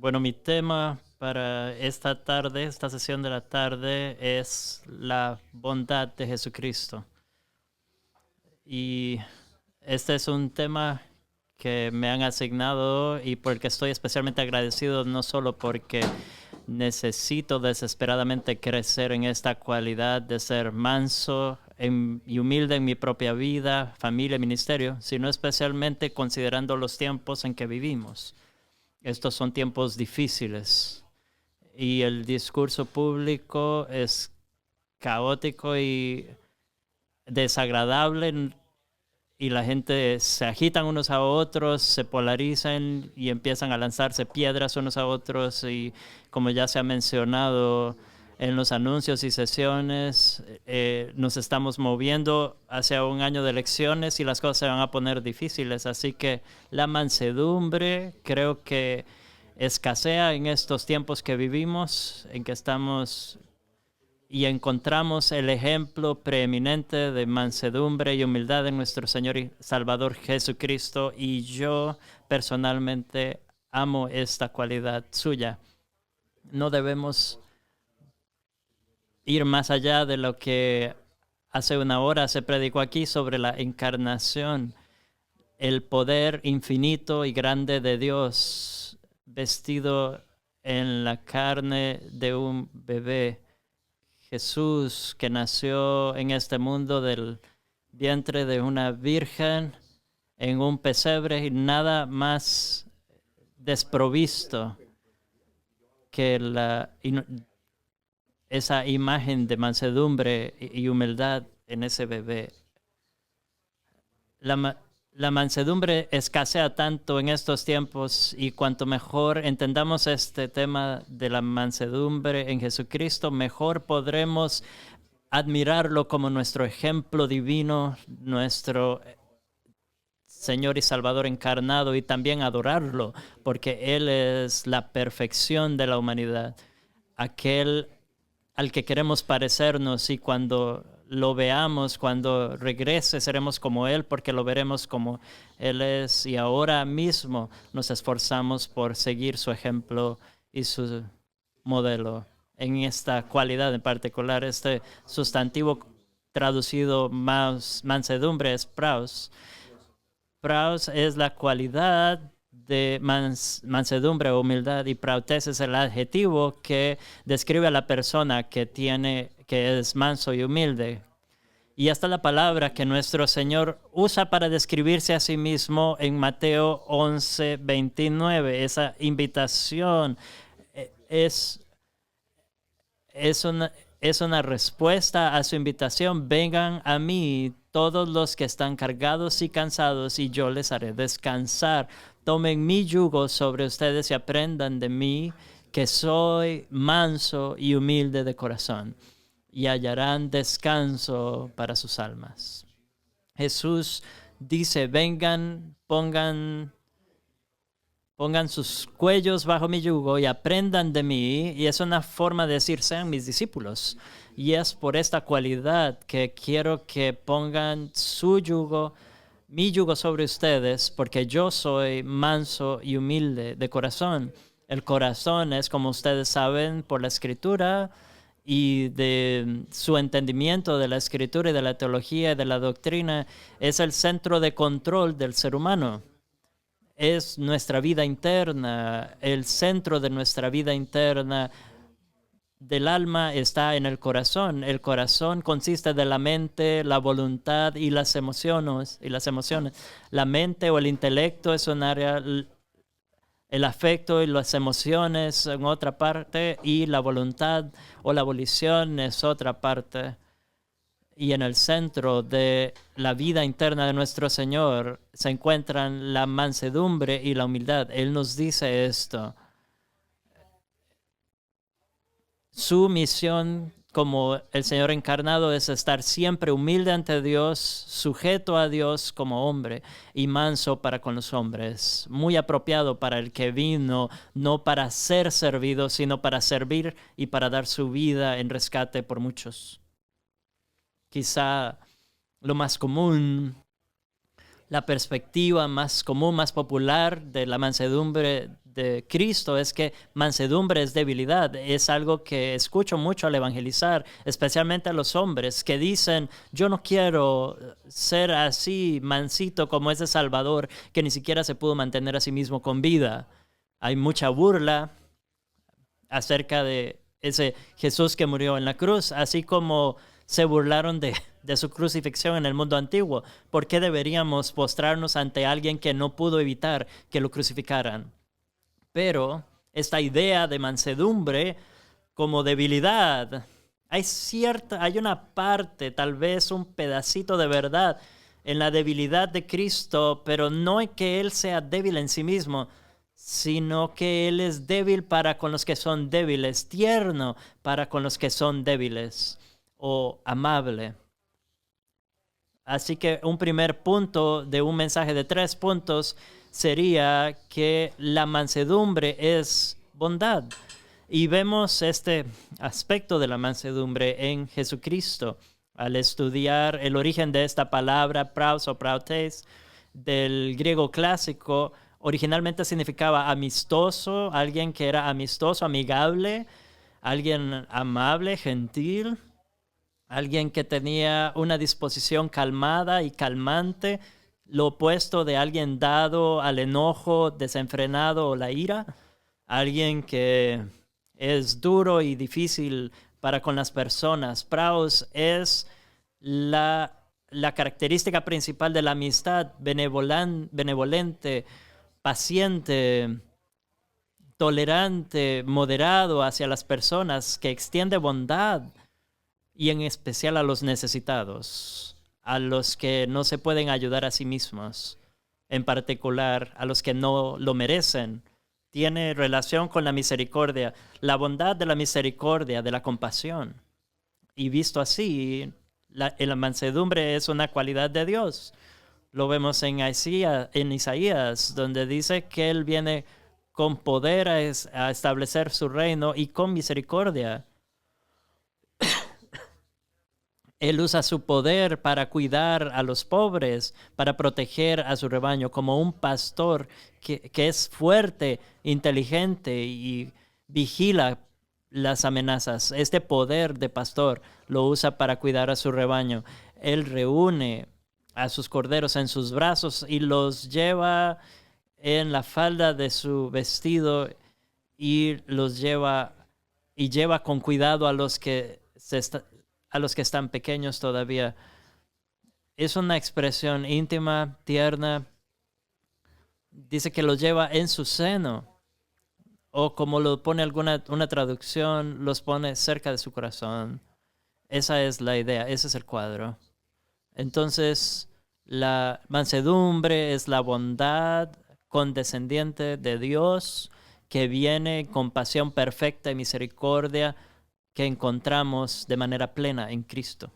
Bueno, mi tema para esta tarde, esta sesión de la tarde, es la bondad de Jesucristo. Y este es un tema que me han asignado y por el que estoy especialmente agradecido, no solo porque necesito desesperadamente crecer en esta cualidad de ser manso y humilde en mi propia vida, familia y ministerio, sino especialmente considerando los tiempos en que vivimos. Estos son tiempos difíciles y el discurso público es caótico y desagradable y la gente se agitan unos a otros, se polarizan y empiezan a lanzarse piedras unos a otros y como ya se ha mencionado en los anuncios y sesiones, nos estamos moviendo hacia un año de elecciones y las cosas se van a poner difíciles. Así que la mansedumbre creo que escasea en estos tiempos que vivimos, en que estamos y encontramos el ejemplo preeminente de mansedumbre y humildad en nuestro Señor y Salvador Jesucristo, y yo personalmente amo esta cualidad suya. No debemos ir más allá de lo que hace una hora se predicó aquí sobre la encarnación, el poder infinito y grande de Dios vestido en la carne de un bebé. Jesús, que nació en este mundo del vientre de una virgen en un pesebre, y nada más desprovisto que esa imagen de mansedumbre y humildad en ese bebé. La mansedumbre escasea tanto en estos tiempos, y cuanto mejor entendamos este tema de la mansedumbre en Jesucristo, mejor podremos admirarlo como nuestro ejemplo divino, nuestro Señor y Salvador encarnado, y también adorarlo, porque Él es la perfección de la humanidad, aquel al que queremos parecernos, y cuando lo veamos, cuando regrese, seremos como Él, porque lo veremos como Él es, y ahora mismo nos esforzamos por seguir su ejemplo y su modelo. En esta cualidad en particular, este sustantivo traducido más mansedumbre es praus. Praus es la cualidad de mansedumbre o humildad, y prautes es el adjetivo que describe a la persona que es manso y humilde. Y esta es la palabra que nuestro Señor usa para describirse a sí mismo en Mateo 11:29. Esa invitación es una respuesta a su invitación. Vengan a mí todos los que están cargados y cansados, y yo les haré descansar. Tomen mi yugo sobre ustedes y aprendan de mí, que soy manso y humilde de corazón, y hallarán descanso para sus almas. Jesús dice, vengan, pongan sus cuellos bajo mi yugo y aprendan de mí. Y es una forma de decir, sean mis discípulos. Y es por esta cualidad que quiero que pongan su yugo, mi yugo sobre ustedes, porque yo soy manso y humilde de corazón. El corazón es, como ustedes saben por la Escritura y de su entendimiento de la Escritura y de la teología y de la doctrina, es el centro de control del ser humano. Es nuestra vida interna, el centro de nuestra vida interna del alma está en el corazón. El corazón consiste de la mente, la voluntad y las emociones. La mente o el intelecto es un área, el afecto y las emociones en otra parte, y la voluntad o la volición es otra parte. Y en el centro de la vida interna de nuestro Señor se encuentran la mansedumbre y la humildad. Él nos dice esto. Su misión como el Señor encarnado es estar siempre humilde ante Dios, sujeto a Dios como hombre y manso para con los hombres. Muy apropiado para el que vino, no para ser servido, sino para servir y para dar su vida en rescate por muchos. Quizá lo más común, la perspectiva más común, más popular de la mansedumbre de Cristo es que mansedumbre es debilidad. Es algo que escucho mucho al evangelizar, especialmente a los hombres que dicen, yo no quiero ser así mansito como ese Salvador que ni siquiera se pudo mantener a sí mismo con vida. Hay mucha burla acerca de ese Jesús que murió en la cruz, así como se burlaron de su crucifixión en el mundo antiguo. ¿Por qué deberíamos postrarnos ante alguien que no pudo evitar que lo crucificaran? Pero esta idea de mansedumbre como debilidad, hay una parte, tal vez un pedacito de verdad en la debilidad de Cristo, pero no es que Él sea débil en sí mismo, sino que Él es débil para con los que son débiles, tierno para con los que son débiles, o amable. Así que un primer punto de un mensaje de 3 puntos sería que la mansedumbre es bondad. Y vemos este aspecto de la mansedumbre en Jesucristo. Al estudiar el origen de esta palabra, praus o prautes, del griego clásico, originalmente significaba amistoso, alguien que era amistoso, amigable, alguien amable, gentil, alguien que tenía una disposición calmada y calmante, lo opuesto de alguien dado al enojo, desenfrenado o la ira, alguien que es duro y difícil para con las personas. Praus es la característica principal de la amistad, benevolente, paciente, tolerante, moderado hacia las personas, que extiende bondad y en especial a los necesitados, a los que no se pueden ayudar a sí mismos, en particular a los que no lo merecen. Tiene relación con la misericordia, la bondad de la misericordia, de la compasión. Y visto así, la mansedumbre es una cualidad de Dios. Lo vemos en Isaías, donde dice que Él viene con poder a establecer su reino y con misericordia. Él usa su poder para cuidar a los pobres, para proteger a su rebaño, como un pastor que es fuerte, inteligente y vigila las amenazas. Este poder de pastor lo usa para cuidar a su rebaño. Él reúne a sus corderos en sus brazos y los lleva en la falda de su vestido y lleva con cuidado a los que están pequeños todavía. Es una expresión íntima, tierna. Dice que los lleva en su seno. O como lo pone una traducción, los pone cerca de su corazón. Esa es la idea, ese es el cuadro. Entonces, la mansedumbre es la bondad condescendiente de Dios que viene con pasión perfecta y misericordia que encontramos de manera plena en Cristo.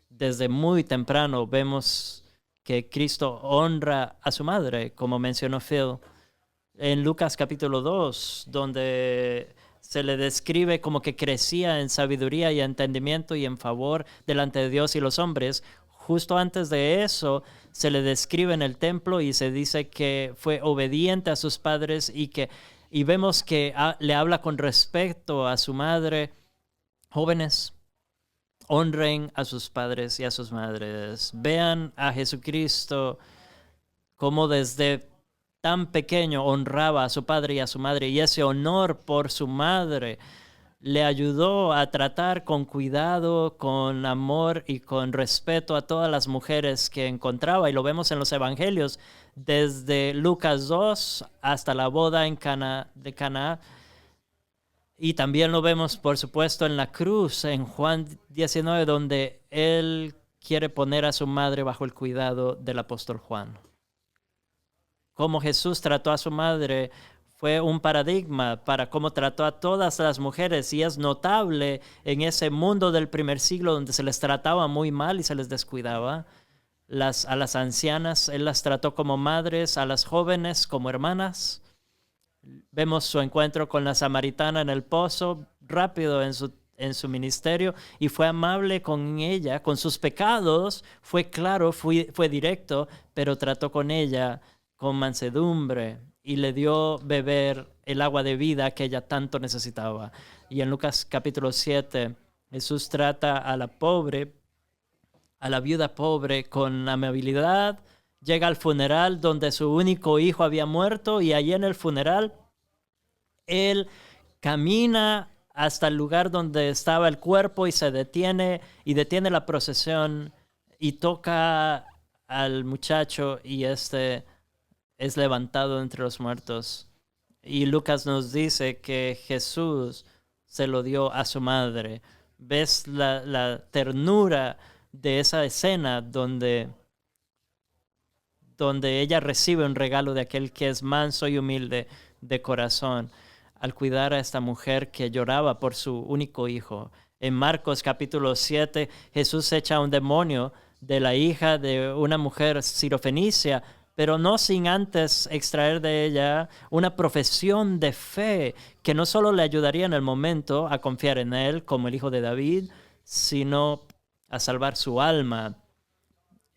Desde muy temprano vemos que Cristo honra a su madre, como mencionó Phil, en Lucas capítulo 2, donde se le describe como que crecía en sabiduría y entendimiento y en favor delante de Dios y los hombres. Justo antes de eso, se le describe en el templo y se dice que fue obediente a sus padres y vemos que le habla con respeto a su madre. Jóvenes, honren a sus padres y a sus madres. Vean a Jesucristo como desde tan pequeño honraba a su padre y a su madre, y ese honor por su madre le ayudó a tratar con cuidado, con amor y con respeto a todas las mujeres que encontraba. Y lo vemos en los evangelios, desde Lucas 2 hasta la boda de Caná. Y también lo vemos, por supuesto, en la cruz, en Juan 19, donde Él quiere poner a su madre bajo el cuidado del apóstol Juan. Cómo Jesús trató a su madre fue un paradigma para cómo trató a todas las mujeres, y es notable en ese mundo del primer siglo donde se les trataba muy mal y se les descuidaba. A las ancianas Él las trató como madres, a las jóvenes como hermanas. Vemos su encuentro con la samaritana en el pozo, rápido en su ministerio, y fue amable con ella, con sus pecados, fue claro, fue directo, pero trató con ella con mansedumbre y le dio beber el agua de vida que ella tanto necesitaba. Y en Lucas capítulo 7, Jesús trata a la pobre, a la viuda pobre, con amabilidad. Llega al funeral donde su único hijo había muerto, y allí en el funeral él camina hasta el lugar donde estaba el cuerpo y se detiene la procesión y toca al muchacho, y este es levantado entre los muertos. Y Lucas nos dice que Jesús se lo dio a su madre. ¿Ves la ternura de esa escena donde ella recibe un regalo de aquel que es manso y humilde de corazón, al cuidar a esta mujer que lloraba por su único hijo? En Marcos capítulo 7, Jesús echa un demonio de la hija de una mujer sirofenicia, pero no sin antes extraer de ella una profesión de fe que no solo le ayudaría en el momento a confiar en él como el hijo de David, sino a salvar su alma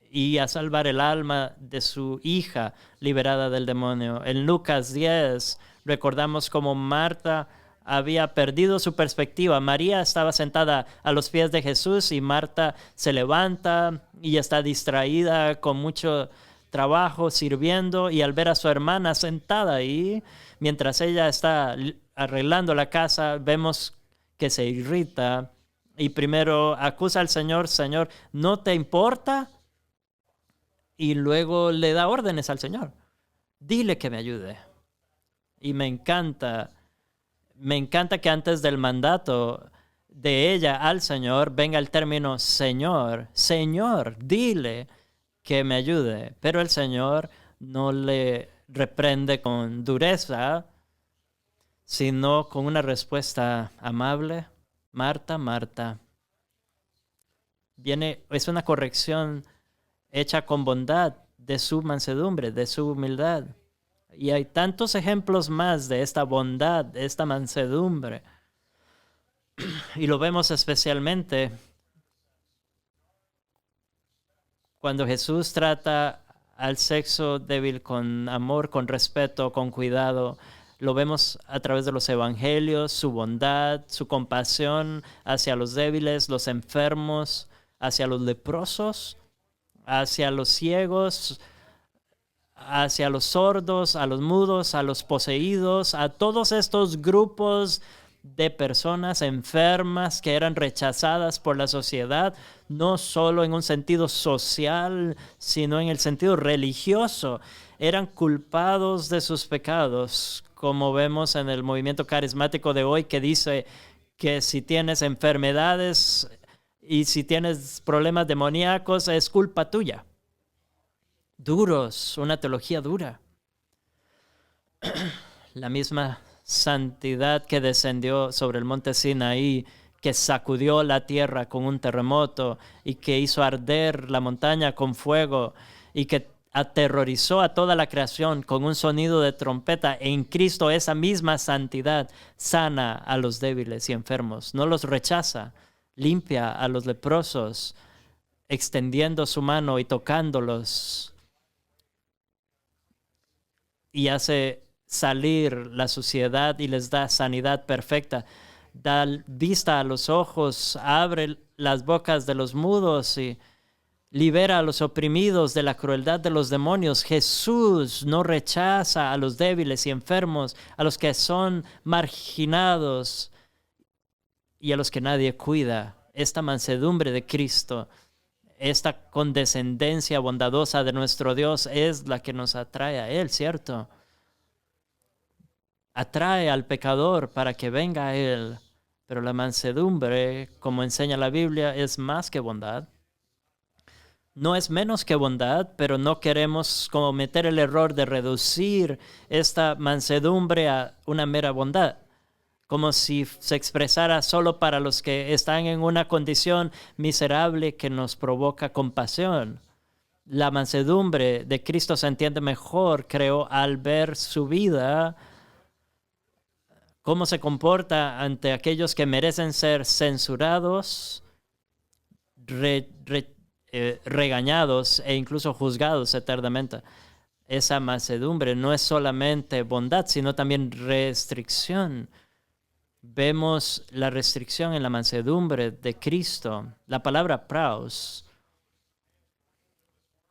y a salvar el alma de su hija liberada del demonio. En Lucas 10 recordamos cómo Marta había perdido su perspectiva. María estaba sentada a los pies de Jesús y Marta se levanta y está distraída con mucho trabajo sirviendo, y al ver a su hermana sentada ahí, mientras ella está arreglando la casa, vemos que se irrita y primero acusa al Señor: Señor, ¿no te importa? Y luego le da órdenes al Señor: dile que me ayude. Y me encanta que antes del mandato de ella al Señor venga el término Señor. Señor, dile que me ayude. Pero el Señor no le reprende con dureza, sino con una respuesta amable: Marta, Marta. Es una corrección hecha con bondad de su mansedumbre, de su humildad. Y hay tantos ejemplos más de esta bondad, de esta mansedumbre. Y lo vemos especialmente cuando Jesús trata al sexo débil con amor, con respeto, con cuidado. Lo vemos a través de los evangelios, su bondad, su compasión hacia los débiles, los enfermos, hacia los leprosos, hacia los ciegos, hacia los sordos, a los mudos, a los poseídos, a todos estos grupos de personas enfermas que eran rechazadas por la sociedad, no solo en un sentido social, sino en el sentido religioso. Eran culpados de sus pecados, como vemos en el movimiento carismático de hoy, que dice que si tienes enfermedades y si tienes problemas demoníacos, es culpa tuya. Duros, una teología dura. La misma santidad que descendió sobre el monte Sinaí, que sacudió la tierra con un terremoto y que hizo arder la montaña con fuego y que aterrorizó a toda la creación con un sonido de trompeta. En Cristo esa misma santidad sana a los débiles y enfermos, no los rechaza, limpia a los leprosos, extendiendo su mano y tocándolos, y hace salir la suciedad y les da sanidad perfecta. Da vista a los ojos, abre las bocas de los mudos y libera a los oprimidos de la crueldad de los demonios. Jesús no rechaza a los débiles y enfermos, a los que son marginados y a los que nadie cuida. Esta mansedumbre de Cristo, esta condescendencia bondadosa de nuestro Dios es la que nos atrae a Él, ¿cierto? Atrae al pecador para que venga a Él. Pero la mansedumbre, como enseña la Biblia, es más que bondad. No es menos que bondad, pero no queremos cometer el error de reducir esta mansedumbre a una mera bondad, como si se expresara solo para los que están en una condición miserable que nos provoca compasión. La mansedumbre de Cristo se entiende mejor, creo, al ver su vida, cómo se comporta ante aquellos que merecen ser censurados, regañados e incluso juzgados eternamente. esa mansedumbre no es solamente bondad, sino también restricción. Vemos la restricción en la mansedumbre de Cristo. La palabra praus,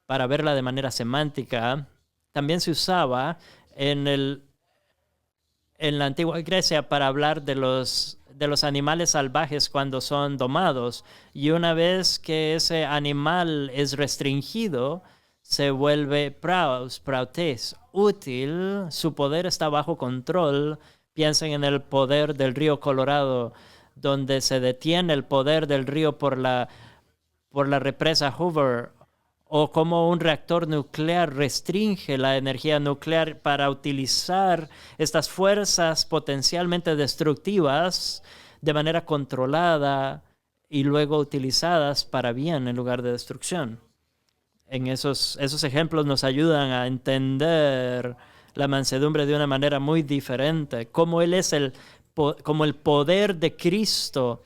para verla de manera semántica, también se usaba en la antigua Grecia para hablar de los animales salvajes cuando son domados. Y una vez que ese animal es restringido, se vuelve prautes, útil, su poder está bajo control. Piensen en el poder del río Colorado, donde se detiene el poder del río por la represa Hoover, o cómo un reactor nuclear restringe la energía nuclear para utilizar estas fuerzas potencialmente destructivas de manera controlada y luego utilizadas para bien en lugar de destrucción. En esos ejemplos nos ayudan a entender la mansedumbre de una manera muy diferente, como Él es como el poder de Cristo,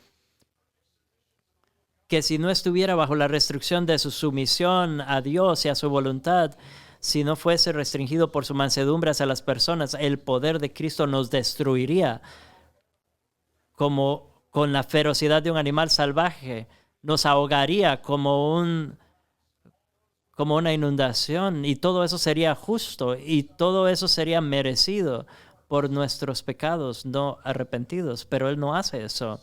que si no estuviera bajo la restricción de su sumisión a Dios y a su voluntad, si no fuese restringido por su mansedumbre hacia las personas, el poder de Cristo nos destruiría como con la ferocidad de un animal salvaje, nos ahogaría como una inundación, y todo eso sería justo y todo eso sería merecido por nuestros pecados no arrepentidos, pero Él no hace eso.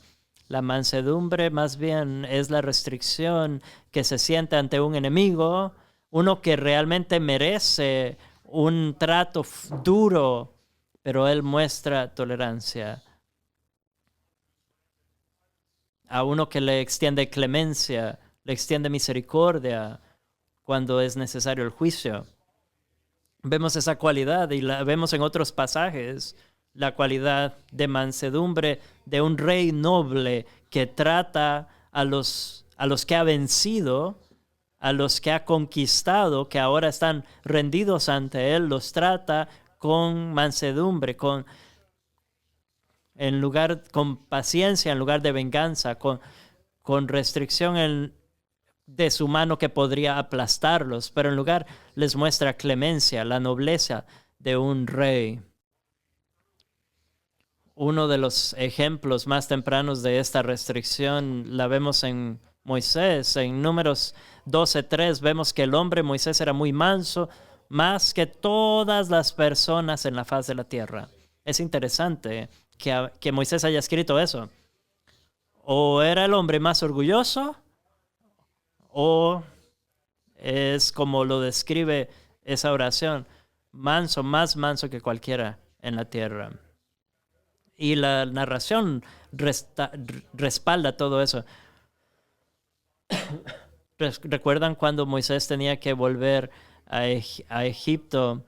La mansedumbre más bien es la restricción que se siente ante un enemigo, uno que realmente merece un trato duro, pero Él muestra tolerancia. A uno que le extiende clemencia, le extiende misericordia cuando es necesario el juicio. Vemos esa cualidad y la vemos en otros pasajes. La cualidad de mansedumbre de un rey noble que trata a los que ha vencido, a los que ha conquistado, que ahora están rendidos ante él, los trata con mansedumbre, con paciencia en lugar de venganza, con restricción de su mano que podría aplastarlos, pero en lugar les muestra clemencia, la nobleza de un rey. Uno de los ejemplos más tempranos de esta restricción la vemos en Moisés. En Números 12:3 vemos que el hombre Moisés era muy manso, más que todas las personas en la faz de la tierra. Es interesante que Moisés haya escrito eso. O era el hombre más orgulloso, o es como lo describe esa oración, manso, más manso que cualquiera en la tierra. Y la narración respalda todo eso. ¿Recuerdan cuando Moisés tenía que volver a Egipto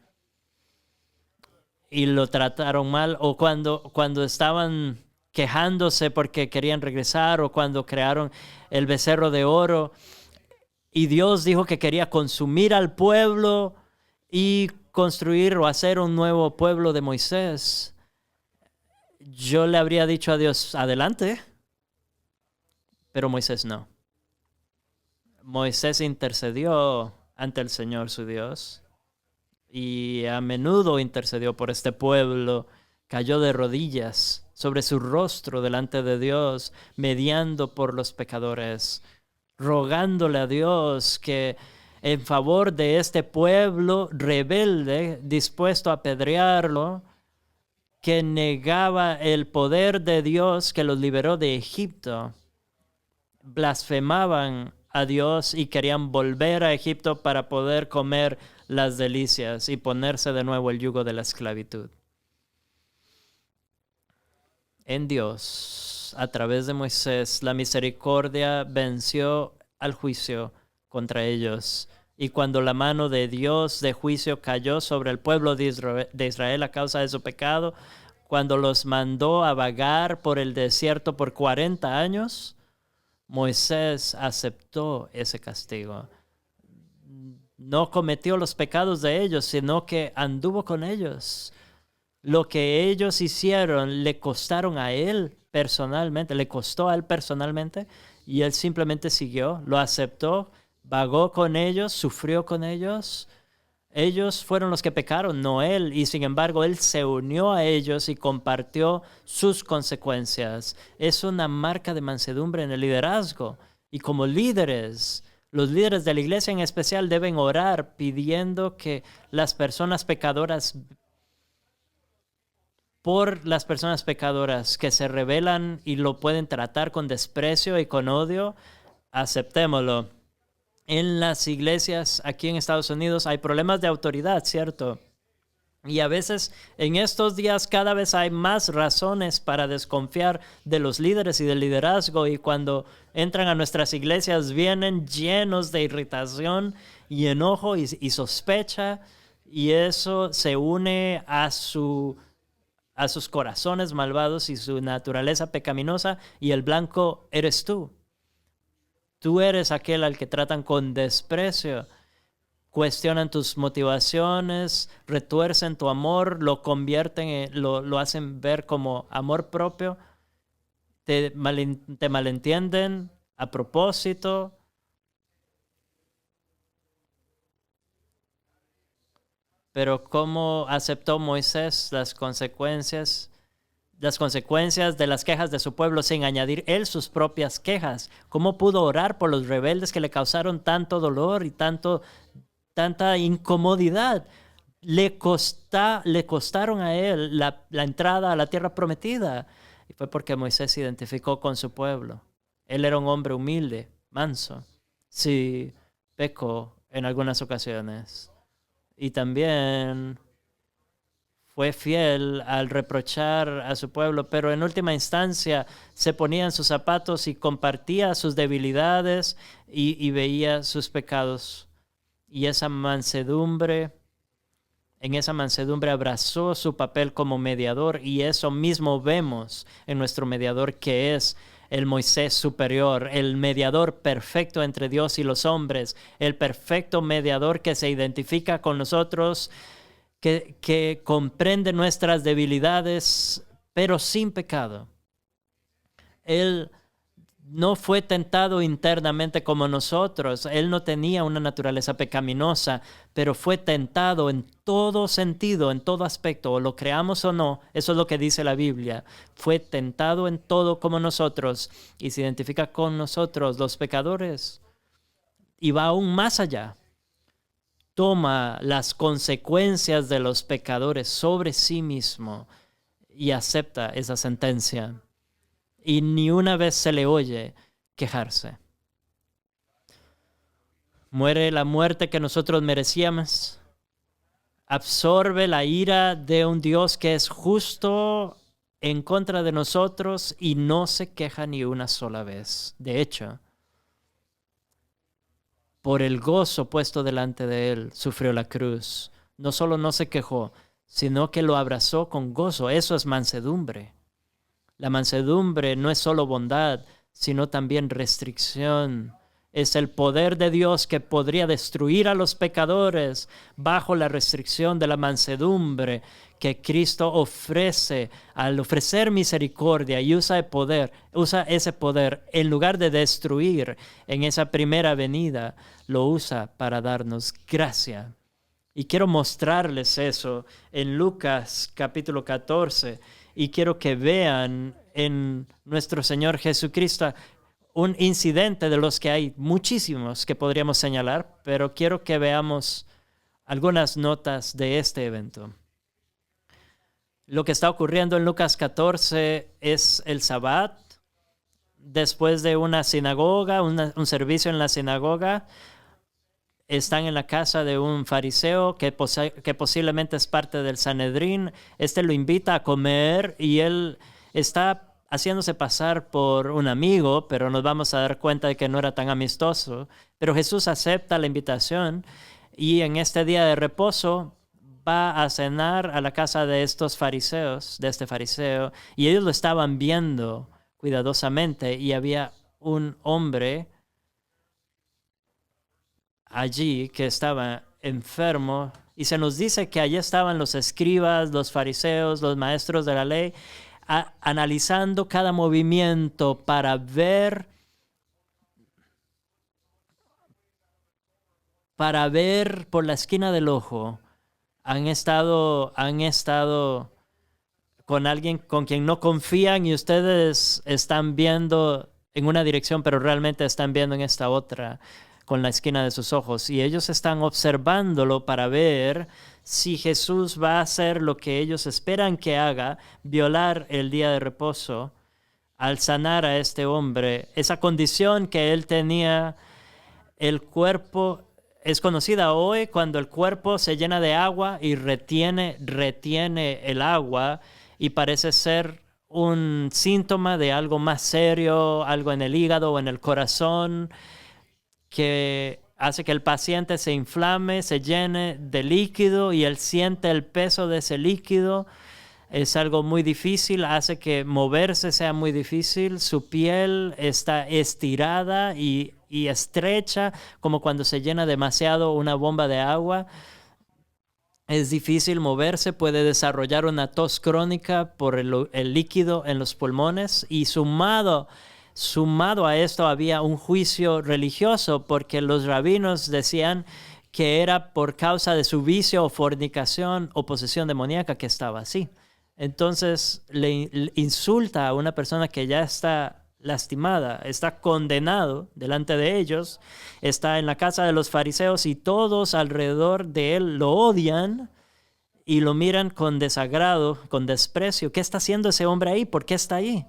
y lo trataron mal? O cuando estaban quejándose porque querían regresar, o cuando crearon el becerro de oro y Dios dijo que quería consumir al pueblo y construir o hacer un nuevo pueblo de Moisés. Yo le habría dicho a Dios, adelante, pero Moisés no. Moisés intercedió ante el Señor su Dios y a menudo intercedió por este pueblo, cayó de rodillas sobre su rostro delante de Dios, mediando por los pecadores, rogándole a Dios que en favor de este pueblo rebelde, dispuesto a apedrearlo, que negaba el poder de Dios que los liberó de Egipto, blasfemaban a Dios y querían volver a Egipto para poder comer las delicias y ponerse de nuevo el yugo de la esclavitud. En Dios, a través de Moisés, la misericordia venció al juicio contra ellos. Y cuando la mano de Dios de juicio cayó sobre el pueblo de Israel a causa de su pecado, cuando los mandó a vagar por el desierto por 40 años, Moisés aceptó ese castigo. No cometió los pecados de ellos, sino que anduvo con ellos. Lo que ellos hicieron le costaron a él personalmente, le costó a él personalmente, y él simplemente siguió, lo aceptó, vagó con ellos, sufrió con ellos. Ellos fueron los que pecaron, no él, y sin embargo él se unió a ellos y compartió sus consecuencias. Es una marca de mansedumbre en el liderazgo. Y como líderes, los líderes de la iglesia en especial deben orar pidiendo que las personas pecadoras, por las personas pecadoras que se rebelan y lo pueden tratar con desprecio y con odio, aceptémoslo. En las iglesias aquí en Estados Unidos hay problemas de autoridad, ¿cierto? Y a veces en estos días cada vez hay más razones para desconfiar de los líderes y del liderazgo, y cuando entran a nuestras iglesias vienen llenos de irritación y enojo y sospecha, y eso se une a sus corazones malvados y su naturaleza pecaminosa, y el blanco eres tú. Tú eres aquel al que tratan con desprecio, cuestionan tus motivaciones, retuercen tu amor, lo convierten, lo hacen ver como amor propio, te malentienden a propósito. Pero ¿cómo aceptó Moisés las consecuencias de las quejas de su pueblo sin añadir él sus propias quejas? ¿Cómo pudo orar por los rebeldes que le causaron tanto dolor y tanta incomodidad? Le costaron a él la entrada a la tierra prometida. Y fue porque Moisés se identificó con su pueblo. Él era un hombre humilde, manso. Sí, pecó en algunas ocasiones. Y también fue fiel al reprochar a su pueblo, pero en última instancia se ponía en sus zapatos y compartía sus debilidades y veía sus pecados. Y en esa mansedumbre abrazó su papel como mediador, y eso mismo vemos en nuestro mediador, que es el Moisés superior, el mediador perfecto entre Dios y los hombres, el perfecto mediador que se identifica con nosotros, que comprende nuestras debilidades, pero sin pecado. Él no fue tentado internamente como nosotros. Él no tenía una naturaleza pecaminosa, pero fue tentado en todo sentido, en todo aspecto, o lo creamos o no. Eso es lo que dice la Biblia. Fue tentado en todo como nosotros y se identifica con nosotros, los pecadores, y va aún más allá. Toma las consecuencias de los pecadores sobre sí mismo y acepta esa sentencia. Y ni una vez se le oye quejarse. Muere la muerte que nosotros merecíamos. Absorbe la ira de un Dios que es justo en contra de nosotros y no se queja ni una sola vez. De hecho, por el gozo puesto delante de él, sufrió la cruz. No solo no se quejó, sino que lo abrazó con gozo. Eso es mansedumbre. La mansedumbre no es solo bondad, sino también restricción. Es el poder de Dios que podría destruir a los pecadores bajo la restricción de la mansedumbre que Cristo ofrece al ofrecer misericordia, y usa ese poder en lugar de destruir en esa primera venida, lo usa para darnos gracia. Y quiero mostrarles eso en Lucas capítulo 14. Y quiero que vean en nuestro Señor Jesucristo un incidente de los que hay muchísimos que podríamos señalar, pero quiero que veamos algunas notas de este evento. Lo que está ocurriendo en Lucas 14 es el Sabbat. Después de una sinagoga, un servicio en la sinagoga, están en la casa de un fariseo que posiblemente es parte del Sanedrín. Lo invita a comer y él está haciéndose pasar por un amigo, pero nos vamos a dar cuenta de que no era tan amistoso. Pero Jesús acepta la invitación y en este día de reposo va a cenar a la casa de este fariseo, y ellos lo estaban viendo cuidadosamente, y había un hombre allí que estaba enfermo, y se nos dice que allí estaban los escribas, los fariseos, los maestros de la ley, analizando cada movimiento para ver para ver por la esquina del ojo. Han estado con alguien con quien no confían y ustedes están viendo en una dirección, pero realmente están viendo en esta otra con la esquina de sus ojos. Y ellos están observándolo para ver si Jesús va a hacer lo que ellos esperan que haga, violar el día de reposo al sanar a este hombre. Esa condición que él tenía, el cuerpo es conocida hoy cuando el cuerpo se llena de agua y retiene el agua y parece ser un síntoma de algo más serio, algo en el hígado o en el corazón que hace que el paciente se inflame, se llene de líquido y él siente el peso de ese líquido. Es algo muy difícil, hace que moverse sea muy difícil. Su piel está estirada y estrecha, como cuando se llena demasiado una bomba de agua. Es difícil moverse, puede desarrollar una tos crónica por el líquido en los pulmones y sumado a esto había un juicio religioso porque los rabinos decían que era por causa de su vicio o fornicación o posesión demoníaca que estaba así. Entonces le insulta a una persona que ya está lastimada, está condenado delante de ellos, está en la casa de los fariseos y todos alrededor de él lo odian y lo miran con desagrado, con desprecio. ¿Qué está haciendo ese hombre ahí? ¿Por qué está ahí?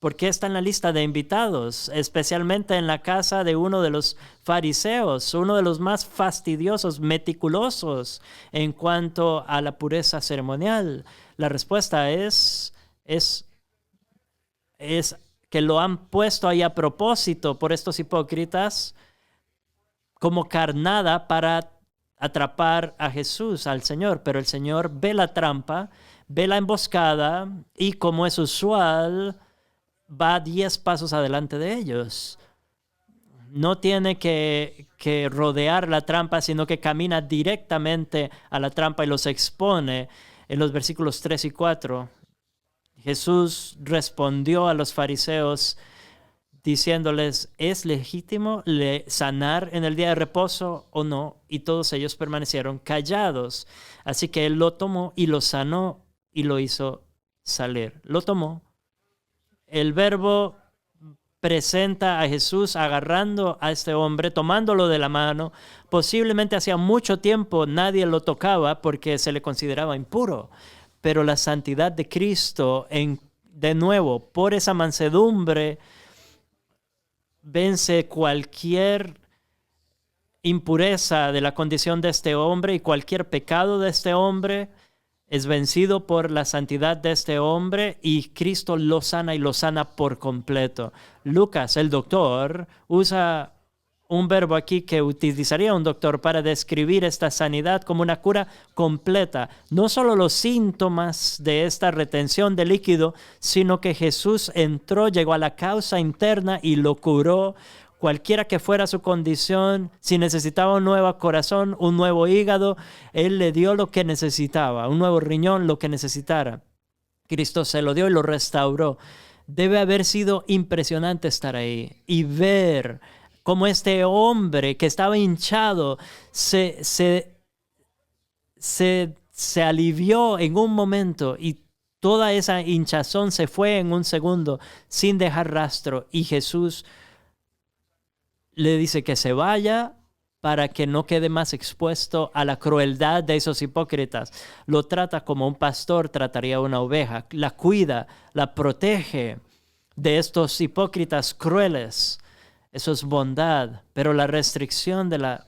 ¿Por qué está en la lista de invitados? Especialmente en la casa de uno de los fariseos, uno de los más fastidiosos, meticulosos en cuanto a la pureza ceremonial. La respuesta es que lo han puesto ahí a propósito por estos hipócritas como carnada para atrapar a Jesús, al Señor. Pero el Señor ve la trampa, ve la emboscada y, como es usual, va 10 pasos adelante de ellos. No tiene que rodear la trampa, sino que camina directamente a la trampa y los expone. En los versículos 3 y 4, Jesús respondió a los fariseos diciéndoles, ¿es legítimo sanar en el día de reposo o no? Y todos ellos permanecieron callados. Así que él lo tomó y lo sanó y lo hizo salir. Lo tomó. El verbo presenta a Jesús agarrando a este hombre, tomándolo de la mano. Posiblemente hacía mucho tiempo nadie lo tocaba porque se le consideraba impuro. Pero la santidad de Cristo, de nuevo, por esa mansedumbre, vence cualquier impureza de la condición de este hombre y cualquier pecado de este hombre es vencido por la santidad de este hombre y Cristo lo sana y lo sana por completo. Lucas, el doctor, usa un verbo aquí que utilizaría un doctor para describir esta sanidad como una cura completa. No solo los síntomas de esta retención de líquido, sino que Jesús entró, llegó a la causa interna y lo curó. Cualquiera que fuera su condición, si necesitaba un nuevo corazón, un nuevo hígado, Él le dio lo que necesitaba, un nuevo riñón, lo que necesitara. Cristo se lo dio y lo restauró. Debe haber sido impresionante estar ahí y ver cómo este hombre que estaba hinchado se alivió en un momento y toda esa hinchazón se fue en un segundo sin dejar rastro. Y Jesús le dice que se vaya para que no quede más expuesto a la crueldad de esos hipócritas. Lo trata como un pastor trataría a una oveja. La cuida, la protege de estos hipócritas crueles. Eso es bondad, pero la restricción de la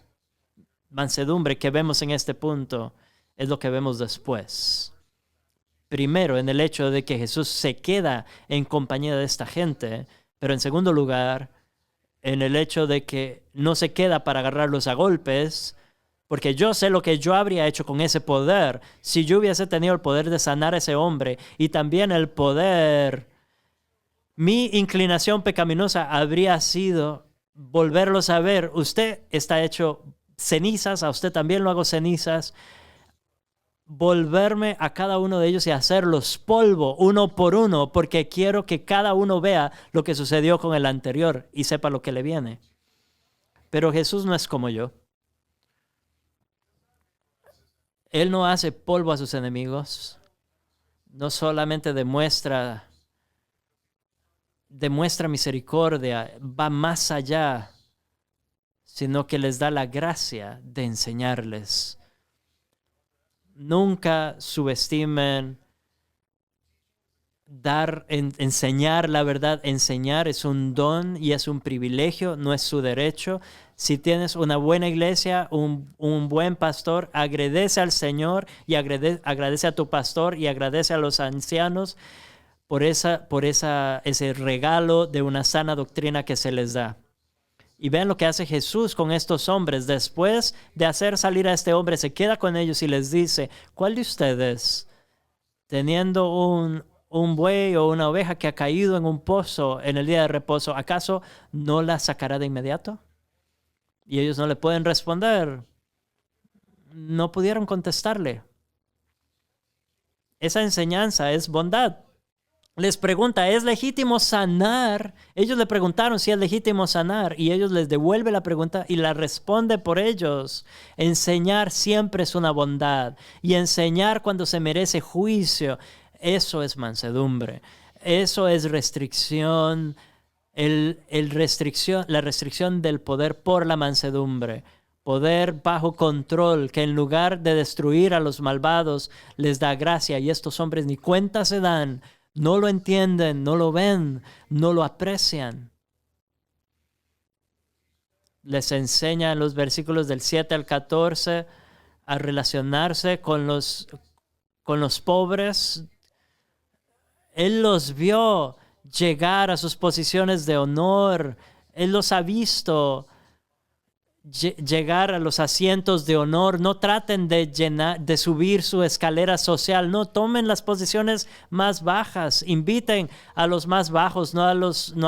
mansedumbre que vemos en este punto es lo que vemos después. Primero, en el hecho de que Jesús se queda en compañía de esta gente, pero en segundo lugar, en el hecho de que no se queda para agarrarlos a golpes, porque yo sé lo que yo habría hecho con ese poder si yo hubiese tenido el poder de sanar a ese hombre y también el poder. Mi inclinación pecaminosa habría sido volverlos a ver. Usted está hecho cenizas, a usted también lo hago cenizas. Volverme a cada uno de ellos y hacerlos polvo uno por uno, porque quiero que cada uno vea lo que sucedió con el anterior y sepa lo que le viene. Pero Jesús no es como yo. Él no hace polvo a sus enemigos. No solamente demuestra misericordia, va más allá, sino que les da la gracia de enseñarles. Nunca subestimen enseñar la verdad. Enseñar es un don y es un privilegio, no es su derecho. Si tienes una buena iglesia, un buen pastor, agradece al Señor y agradece a tu pastor y agradece a los ancianos por ese regalo de una sana doctrina que se les da. Y vean lo que hace Jesús con estos hombres. Después de hacer salir a este hombre, se queda con ellos y les dice, ¿cuál de ustedes, teniendo un buey o una oveja que ha caído en un pozo en el día de reposo, acaso no la sacará de inmediato? Y ellos no le pueden responder. No pudieron contestarle. Esa enseñanza es bondad. Les pregunta, ¿es legítimo sanar? Ellos le preguntaron si es legítimo sanar y ellos les devuelven la pregunta y la responde por ellos. Enseñar siempre es una bondad y enseñar cuando se merece juicio, eso es mansedumbre. Eso es restricción, la restricción del poder por la mansedumbre. Poder bajo control, que en lugar de destruir a los malvados, les da gracia. Y estos hombres ni cuenta se dan, no lo entienden, no lo ven, no lo aprecian. Les enseña en los versículos del 7 al 14 a relacionarse con los pobres. Él los vio llegar a sus posiciones de honor. Él los ha visto llegar a los asientos de honor. No traten de subir su escalera social. No, tomen las posiciones más bajas. Inviten a los más bajos, no a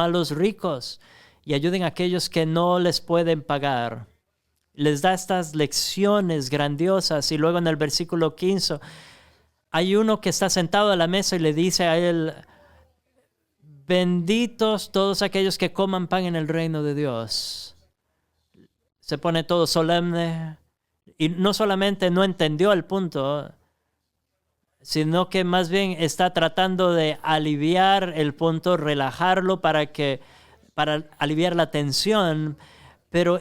los ricos. Y ayuden a aquellos que no les pueden pagar. Les da estas lecciones grandiosas. Y luego en el versículo 15 hay uno que está sentado a la mesa y le dice a él, benditos todos aquellos que coman pan en el reino de Dios. Se pone todo solemne y no solamente no entendió el punto, sino que más bien está tratando de aliviar el punto, relajarlo para aliviar la tensión, pero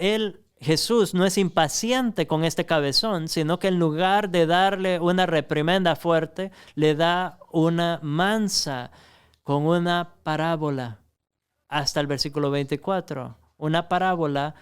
Jesús no es impaciente con este cabezón, sino que en lugar de darle una reprimenda fuerte, le da una mansa con una parábola hasta el versículo 24. Una parábola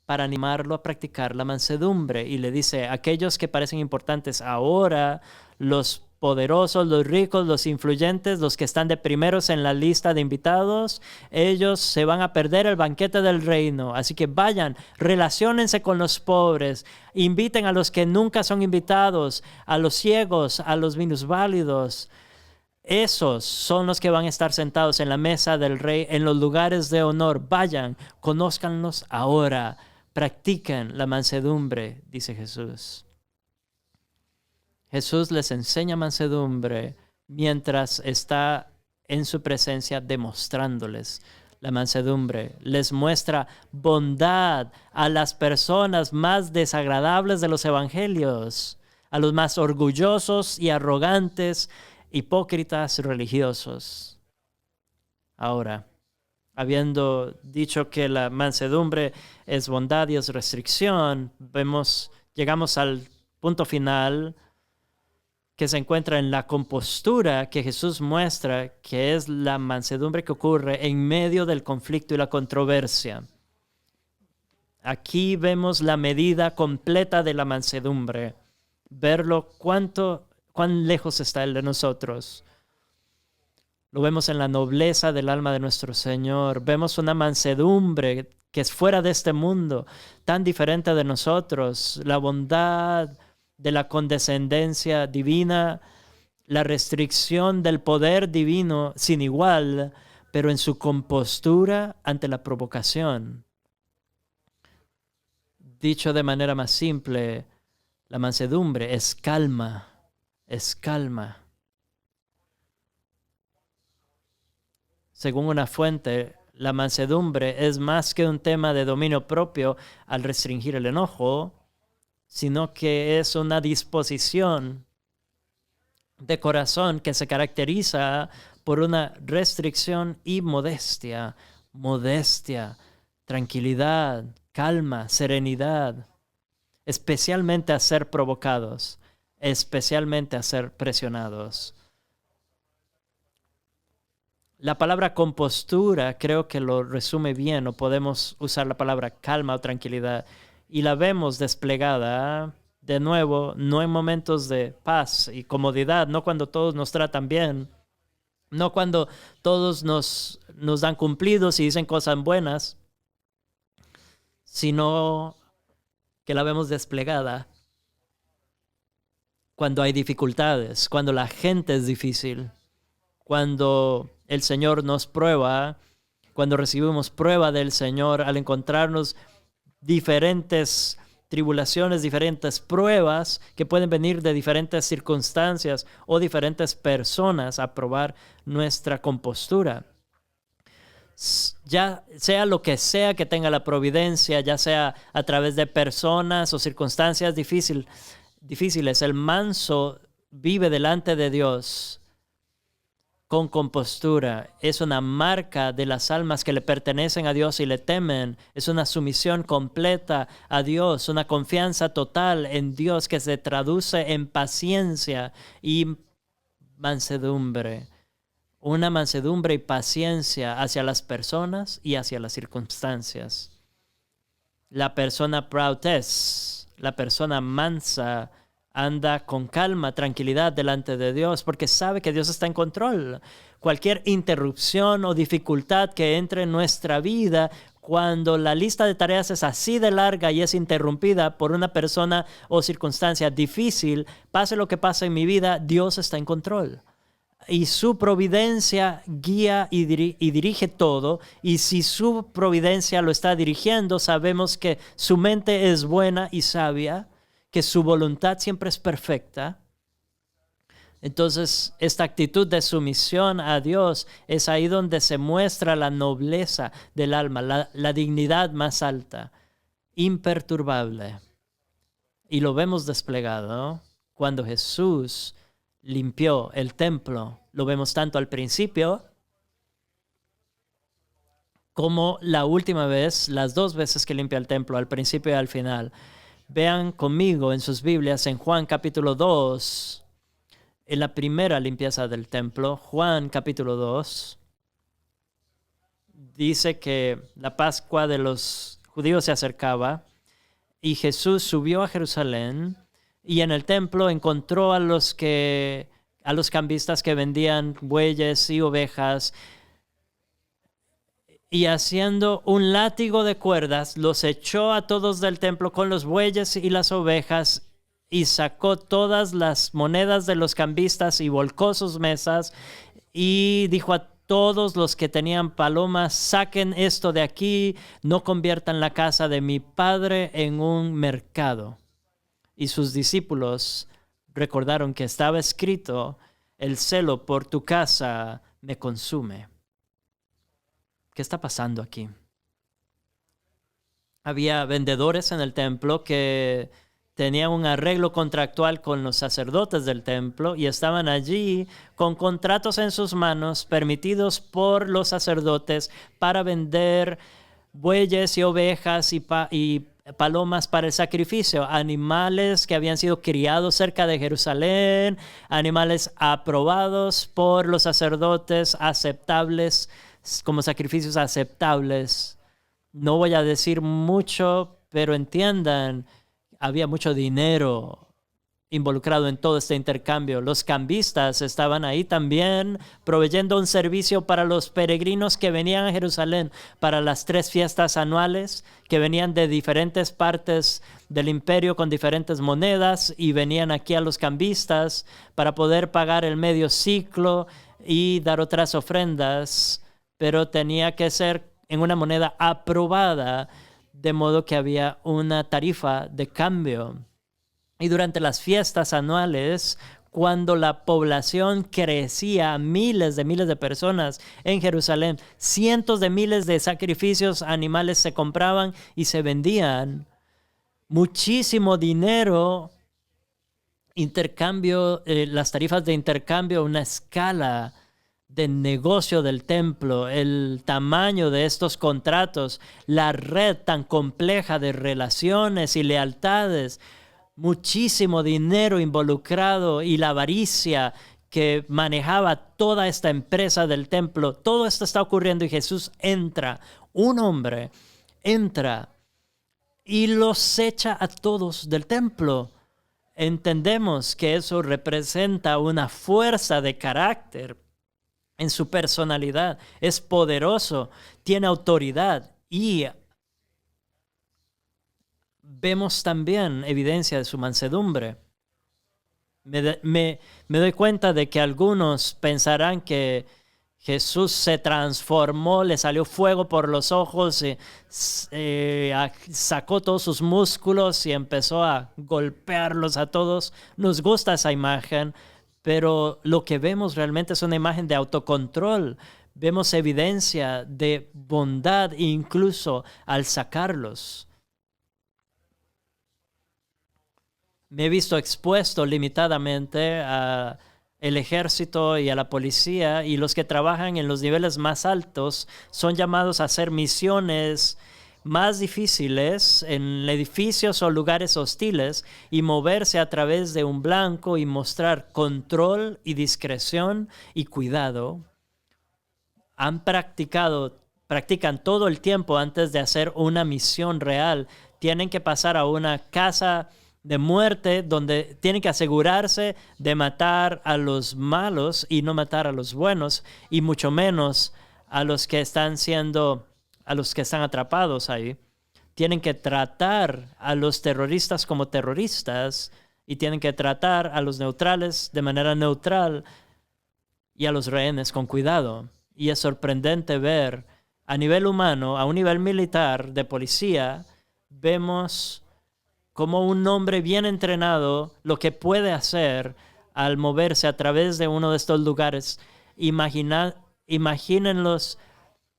para animarlo a practicar la mansedumbre. Y le dice, aquellos que parecen importantes ahora, los poderosos, los ricos, los influyentes, los que están de primeros en la lista de invitados, ellos se van a perder el banquete del reino. Así que vayan, relaciónense con los pobres, inviten a los que nunca son invitados, a los ciegos, a los minusválidos. Esos son los que van a estar sentados en la mesa del rey, en los lugares de honor. Vayan, conózcanlos ahora, practiquen la mansedumbre, dice Jesús. Jesús les enseña mansedumbre mientras está en su presencia demostrándoles la mansedumbre. Les muestra bondad a las personas más desagradables de los evangelios, a los más orgullosos y arrogantes, hipócritas religiosos. Ahora, habiendo dicho que la mansedumbre es bondad y es restricción, llegamos al punto final que se encuentra en la compostura que Jesús muestra, que es la mansedumbre que ocurre en medio del conflicto y la controversia. Aquí vemos la medida completa de la mansedumbre, verlo cuán lejos está Él de nosotros. Lo vemos en la nobleza del alma de nuestro Señor. Vemos una mansedumbre que es fuera de este mundo, tan diferente de nosotros. La bondad de la condescendencia divina, la restricción del poder divino sin igual, pero en su compostura ante la provocación. Dicho de manera más simple, la mansedumbre es calma, es calma. Según una fuente, la mansedumbre es más que un tema de dominio propio al restringir el enojo, sino que es una disposición de corazón que se caracteriza por una restricción y modestia. Modestia, tranquilidad, calma, serenidad, especialmente a ser provocados, especialmente a ser presionados. La palabra compostura creo que lo resume bien, o podemos usar la palabra calma o tranquilidad, y la vemos desplegada, de nuevo, no en momentos de paz y comodidad, no cuando todos nos tratan bien, no cuando todos nos dan cumplidos y dicen cosas buenas, sino que la vemos desplegada cuando hay dificultades, cuando la gente es difícil, cuando el Señor nos prueba, cuando recibimos prueba del Señor al encontrarnos diferentes tribulaciones, diferentes pruebas que pueden venir de diferentes circunstancias o diferentes personas a probar nuestra compostura. Ya sea lo que sea que tenga la providencia, ya sea a través de personas o circunstancias difíciles, el manso vive delante de Dios con compostura. Es una marca de las almas que le pertenecen a Dios y le temen. Es una sumisión completa a Dios, una confianza total en Dios que se traduce en paciencia y mansedumbre. Una mansedumbre y paciencia hacia las personas y hacia las circunstancias. La persona prautes, la persona mansa, anda con calma, tranquilidad delante de Dios porque sabe que Dios está en control. Cualquier interrupción o dificultad que entre en nuestra vida, cuando la lista de tareas es así de larga y es interrumpida por una persona o circunstancia difícil, pase lo que pase en mi vida, Dios está en control. Y su providencia guía y dirige todo. Y si su providencia lo está dirigiendo, sabemos que su mente es buena y sabia, que su voluntad siempre es perfecta. Entonces, esta actitud de sumisión a Dios es ahí donde se muestra la nobleza del alma, la dignidad más alta, imperturbable. Y lo vemos desplegado cuando Jesús limpió el templo. Lo vemos tanto al principio como la última vez, las dos veces que limpia el templo, al principio y al final. Vean conmigo en sus Biblias en Juan capítulo 2, en la primera limpieza del templo. Juan capítulo 2 dice que la Pascua de los judíos se acercaba y Jesús subió a Jerusalén y en el templo encontró a los cambistas que vendían bueyes y ovejas, y haciendo un látigo de cuerdas, los echó a todos del templo con los bueyes y las ovejas, y sacó todas las monedas de los cambistas y volcó sus mesas, y dijo a todos los que tenían palomas: saquen esto de aquí, no conviertan la casa de mi Padre en un mercado. Y sus discípulos recordaron que estaba escrito: el celo por tu casa me consume. ¿Qué está pasando aquí? Había vendedores en el templo que tenían un arreglo contractual con los sacerdotes del templo y estaban allí con contratos en sus manos permitidos por los sacerdotes para vender bueyes y ovejas y palomas para el sacrificio, animales que habían sido criados cerca de Jerusalén, animales aprobados por los sacerdotes, aceptables como sacrificios aceptables. No voy a decir mucho, pero entiendan, había mucho dinero involucrado en todo este intercambio. Los cambistas estaban ahí también proveyendo un servicio para los peregrinos que venían a Jerusalén para las 3 fiestas anuales, que venían de diferentes partes del imperio con diferentes monedas y venían aquí a los cambistas para poder pagar el medio ciclo y dar otras ofrendas, pero tenía que ser en una moneda aprobada, de modo que había una tarifa de cambio. Y durante las fiestas anuales, cuando la población crecía a miles de personas en Jerusalén, cientos de miles de sacrificios animales se compraban y se vendían. muchísimo dinero, intercambio, las tarifas de intercambio, una escala de negocio del templo, el tamaño de estos contratos, la red tan compleja de relaciones y lealtades, muchísimo dinero involucrado y la avaricia que manejaba toda esta empresa del templo. Todo esto está ocurriendo y Jesús entra, un hombre entra y los echa a todos del templo. Entendemos que eso representa una fuerza de carácter en su personalidad. Es poderoso, tiene autoridad y vemos también evidencia de su mansedumbre. Me doy cuenta de que algunos pensarán que Jesús se transformó, le salió fuego por los ojos, sacó todos sus músculos y empezó a golpearlos a todos. Nos gusta esa imagen, pero lo que vemos realmente es una imagen de autocontrol. Vemos evidencia de bondad incluso al sacarlos. Me he visto expuesto limitadamente a el ejército y a la policía, y los que trabajan en los niveles más altos son llamados a hacer misiones más difíciles en edificios o lugares hostiles y moverse a través de un blanco y mostrar control y discreción y cuidado. Practican todo el tiempo antes de hacer una misión real. Tienen que pasar a una casa de muerte, donde tienen que asegurarse de matar a los malos y no matar a los buenos, y mucho menos a los que están atrapados ahí. Tienen que tratar a los terroristas como terroristas y tienen que tratar a los neutrales de manera neutral y a los rehenes con cuidado. Y es sorprendente ver a nivel humano, a un nivel militar, de policía, vemos como un hombre bien entrenado lo que puede hacer al moverse a través de uno de estos lugares. Imagínenlos,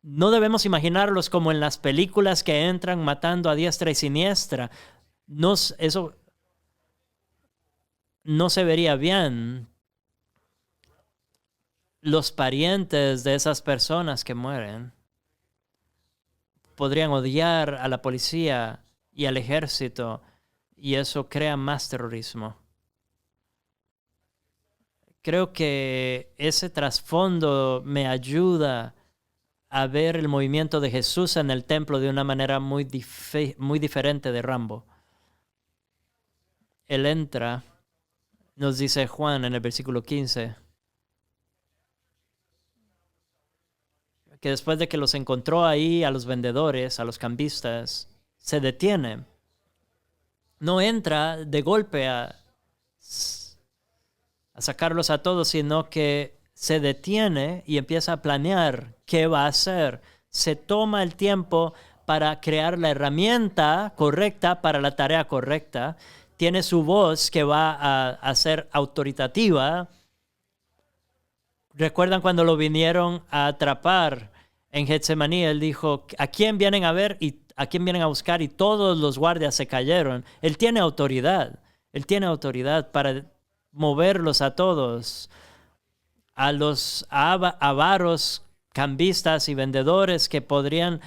no debemos imaginarlos como en las películas que entran matando a diestra y siniestra. Eso no se vería bien. Los parientes de esas personas que mueren podrían odiar a la policía y al ejército, y eso crea más terrorismo. Creo que ese trasfondo me ayuda a ver el movimiento de Jesús en el templo de una manera muy diferente de Rambo. Él entra, nos dice Juan en el versículo 15, que después de que los encontró ahí a los vendedores, a los cambistas, se detiene. No entra de golpe a sacarlos a todos, sino que se detiene y empieza a planear qué va a hacer. Se toma el tiempo para crear la herramienta correcta para la tarea correcta. Tiene su voz que va a ser autoritativa. ¿Recuerdan cuando lo vinieron a atrapar en Getsemaní? Él dijo, ¿a quién vienen a ver y a quién vienen a buscar? Y todos los guardias se cayeron. Él tiene autoridad. Él tiene autoridad para moverlos a todos. A los avaros, cambistas y vendedores que podrían...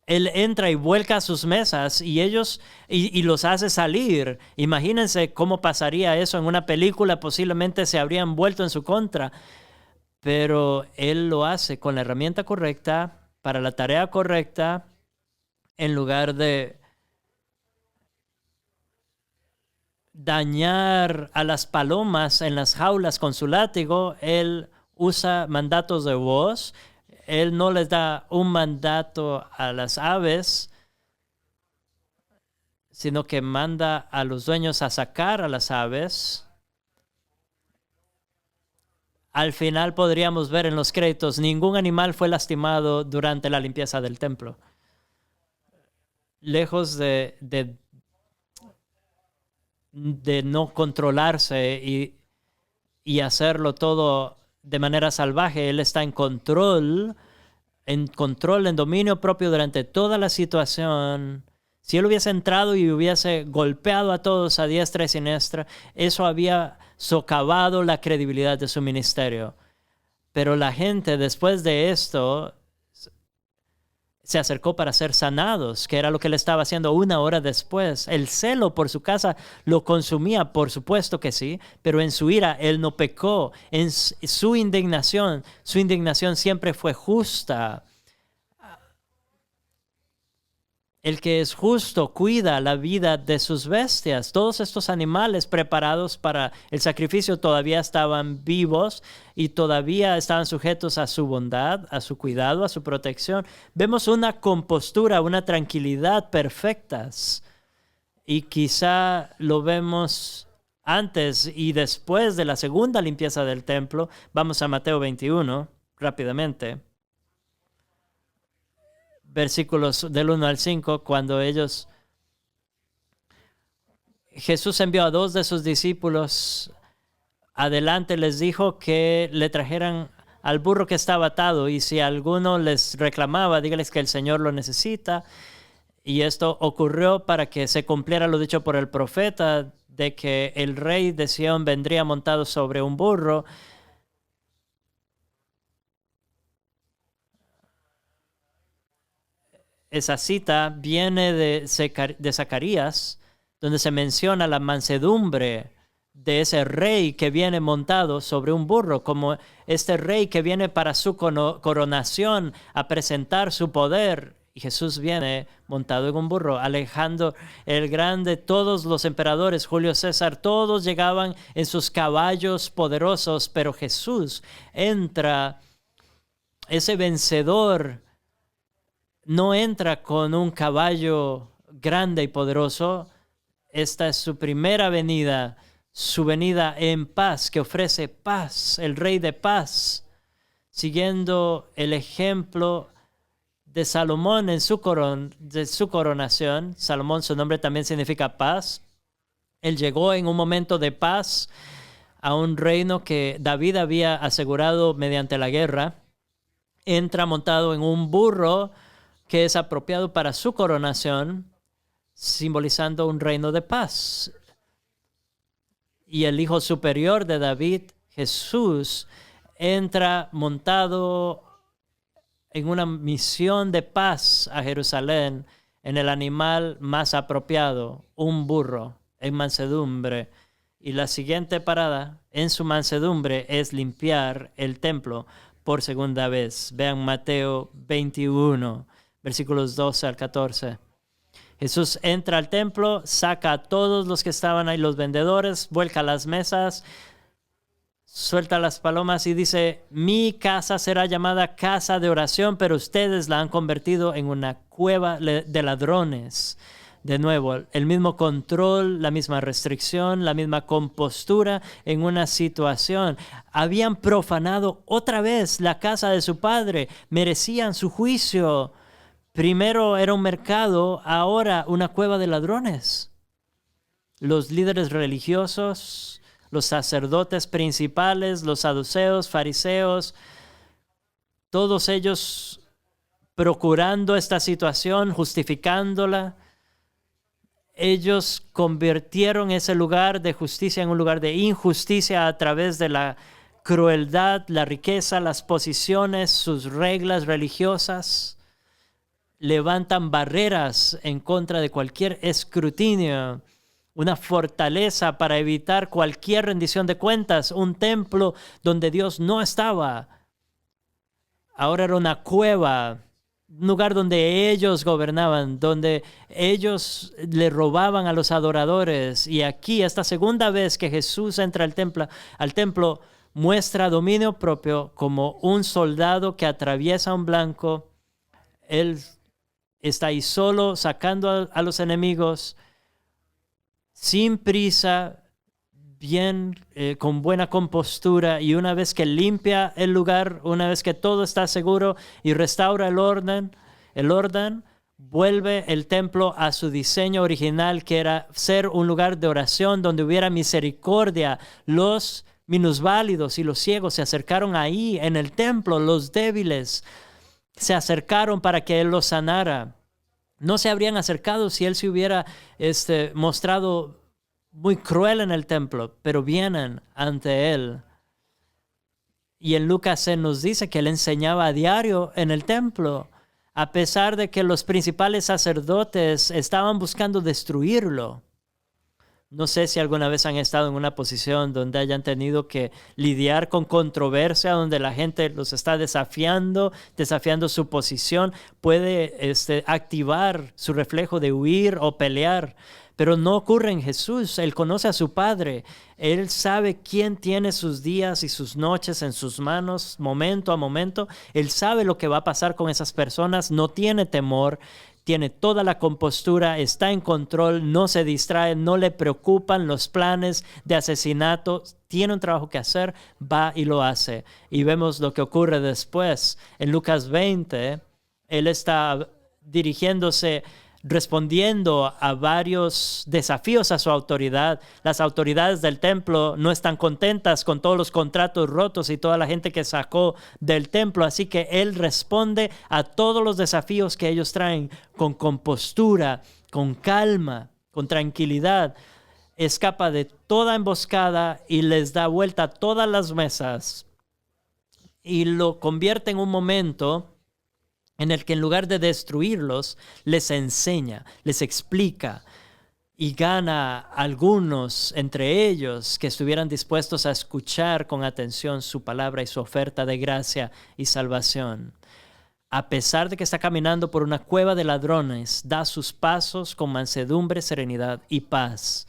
Él entra y vuelca sus mesas y ellos y los hace salir. Imagínense cómo pasaría eso en una película. Posiblemente se habrían vuelto en su contra. Pero él lo hace con la herramienta correcta, para la tarea correcta, en lugar de dañar a las palomas en las jaulas con su látigo. Él usa mandatos de voz. Él no les da un mandato a las aves, sino que manda a los dueños a sacar a las aves. Al final podríamos ver en los créditos, ningún animal fue lastimado durante la limpieza del templo. Lejos de no controlarse y hacerlo todo de manera salvaje, él está en control en control, en dominio propio durante toda la situación, si él hubiese entrado y hubiese golpeado a todos a diestra y siniestra, eso había socavado la credibilidad de su ministerio. Pero la gente después de esto se acercó para ser sanados, que era lo que él estaba haciendo una hora después. El celo por su casa lo consumía, por supuesto que sí, pero en su ira él no pecó. En su indignación siempre fue justa. El que es justo cuida la vida de sus bestias. Todos estos animales preparados para el sacrificio todavía estaban vivos y todavía estaban sujetos a su bondad, a su cuidado, a su protección. Vemos una compostura, una tranquilidad perfectas. Y quizá lo vemos antes y después de la segunda limpieza del templo. Vamos a Mateo 21, rápidamente. Versículos del 1 al 5, cuando Jesús envió a 2 de sus discípulos adelante, les dijo que le trajeran al burro que estaba atado, y si alguno les reclamaba, dígales que el Señor lo necesita. Y esto ocurrió para que se cumpliera lo dicho por el profeta, de que el rey de Sión vendría montado sobre un burro. Esa cita viene de Zacarías, donde se menciona la mansedumbre de ese rey que viene montado sobre un burro, como este rey que viene para su coronación a presentar su poder. Y Jesús viene montado en un burro. Alejandro el Grande, todos los emperadores, Julio César, todos llegaban en sus caballos poderosos, pero Jesús entra, ese vencedor, no entra con un caballo grande y poderoso. Esta es su primera venida, su venida en paz, que ofrece paz, el Rey de paz, siguiendo el ejemplo de Salomón en su coronación. Salomón, su nombre también significa paz. Él llegó en un momento de paz a un reino que David había asegurado mediante la guerra. Entra montado en un burro que es apropiado para su coronación, simbolizando un reino de paz. Y el hijo superior de David, Jesús, entra montado en una misión de paz a Jerusalén, en el animal más apropiado, un burro, en mansedumbre. Y la siguiente parada en su mansedumbre es limpiar el templo por segunda vez. Vean Mateo 21. Versículos 12 al 14. Jesús entra al templo, saca a todos los que estaban ahí, los vendedores, vuelca las mesas, suelta las palomas y dice: mi casa será llamada casa de oración, pero ustedes la han convertido en una cueva de ladrones. De nuevo, el mismo control, la misma restricción, la misma compostura en una situación. Habían profanado otra vez la casa de su padre, merecían su juicio. Primero era un mercado, ahora una cueva de ladrones. Los líderes religiosos, los sacerdotes principales, los saduceos, fariseos, todos ellos procurando esta situación, justificándola. Ellos convirtieron ese lugar de justicia en un lugar de injusticia a través de la crueldad, la riqueza, las posiciones, sus reglas religiosas. Levantan barreras en contra de cualquier escrutinio, una fortaleza para evitar cualquier rendición de cuentas, un templo donde Dios no estaba. Ahora era una cueva, un lugar donde ellos gobernaban, donde ellos le robaban a los adoradores. Y aquí, esta segunda vez que Jesús entra al templo, muestra dominio propio como un soldado que atraviesa un blanco. Él está ahí solo, sacando a los enemigos, sin prisa, bien, con buena compostura. Y una vez que limpia el lugar, una vez que todo está seguro y restaura el orden, vuelve el templo a su diseño original, que era ser un lugar de oración donde hubiera misericordia. Los minusválidos y los ciegos se acercaron ahí en el templo, los débiles. se acercaron para que Él los sanara. No se habrían acercado si Él se hubiera mostrado muy cruel en el templo, pero vienen ante Él. Y en Lucas se nos dice que Él enseñaba a diario en el templo, a pesar de que los principales sacerdotes estaban buscando destruirlo. No sé si alguna vez han estado en una posición donde hayan tenido que lidiar con controversia, donde la gente los está desafiando su posición. Puede activar su reflejo de huir o pelear, pero no ocurre en Jesús. Él conoce a su Padre. Él sabe quién tiene sus días y sus noches en sus manos, momento a momento. Él sabe lo que va a pasar con esas personas. No tiene temor. Tiene toda la compostura, está en control, no se distrae, no le preocupan los planes de asesinato. Tiene un trabajo que hacer, va y lo hace. Y vemos lo que ocurre después. En Lucas 20, Él está respondiendo a varios desafíos a su autoridad. Las autoridades del templo no están contentas con todos los contratos rotos y toda la gente que sacó del templo, así que Él responde a todos los desafíos que ellos traen con compostura, con calma, con tranquilidad. Escapa de toda emboscada y les da vuelta a todas las mesas y lo convierte en un momento en el que en lugar de destruirlos, les enseña, les explica y gana a algunos entre ellos que estuvieran dispuestos a escuchar con atención su palabra y su oferta de gracia y salvación. A pesar de que está caminando por una cueva de ladrones, da sus pasos con mansedumbre, serenidad y paz.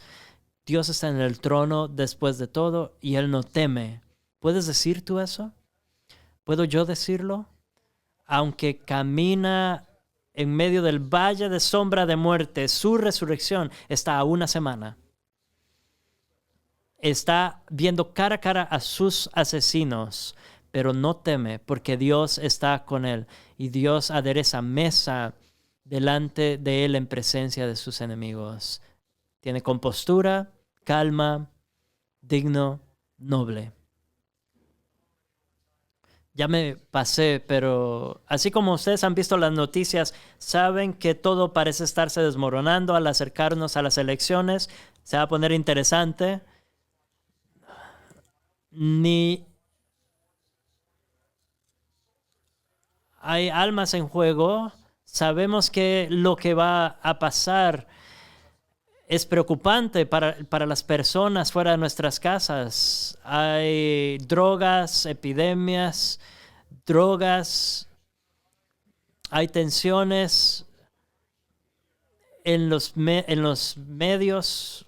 Dios está en el trono después de todo y Él no teme. ¿Puedes decir tú eso? ¿Puedo yo decirlo? Aunque camina en medio del valle de sombra de muerte, su resurrección está a una semana. Está viendo cara a cara a sus asesinos, pero no teme porque Dios está con él. Y Dios adereza mesa delante de él en presencia de sus enemigos. Tiene compostura, calma, digno, noble. Ya me pasé, pero así como ustedes han visto las noticias, saben que todo parece estarse desmoronando al acercarnos a las elecciones. Se va a poner interesante. Ni hay almas en juego. Sabemos que lo que va a pasar es preocupante para las personas fuera de nuestras casas. Hay drogas, epidemias, hay tensiones en los medios,